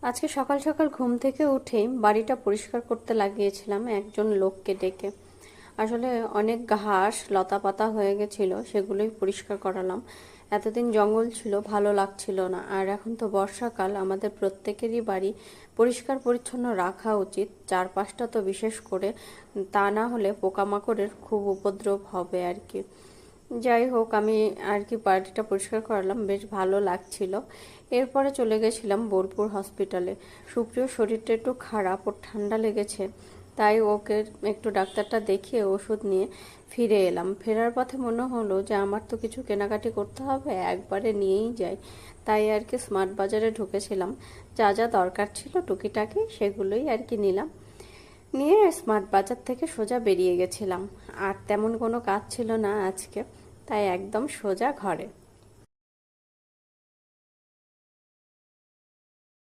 আজকে সকাল সকাল ঘুম থেকে উঠেই বাড়িটা পরিষ্কার করতে লাগিয়েছিলাম একজন লোককে ডেকে। আসলে অনেক ঘাস লতাপাতা হয়ে গেছিল, সেগুলোই পরিষ্কার করালাম। এতদিন জঙ্গল ছিল, ভালো লাগছিল না। আর এখন তো বর্ষাকাল, আমাদের প্রত্যেকেরই বাড়ি পরিষ্কার পরিচ্ছন্ন রাখা উচিত, চারপাশটা তো বিশেষ করে। তা না হলে পোকামাকড়ের খুব উপদ্রব হবে আর কি। যাই হোক, আমি আর কি বাড়িটা পরিষ্কার করালাম, বেশ ভালো লাগছিল। এরপরে চলে গেছিলাম বোলপুর হসপিটালে। সুপ্রিয় শরীরটা একটু খারাপ, ওর ঠান্ডা লেগেছে, তাই ওকে একটু ডাক্তারটা দেখিয়ে ওষুধ নিয়ে ফিরে এলাম। ফেরার পথে মনে হলো যে আমার তো কিছু কেনাকাটি করতে হবে, একবারে নিয়েই যাই। তাই আর কি স্মার্ট বাজারে ঢুকেছিলাম, যা যা দরকার ছিল টুকিটাকি সেগুলোই আর কি নিলাম। নিয়ে স্মার্ট বাজার থেকে সোজা বেরিয়ে গেছিলাম। আর তেমন কোনো কাজ ছিল না আজকে, তাই একদম সোজা ঘরে।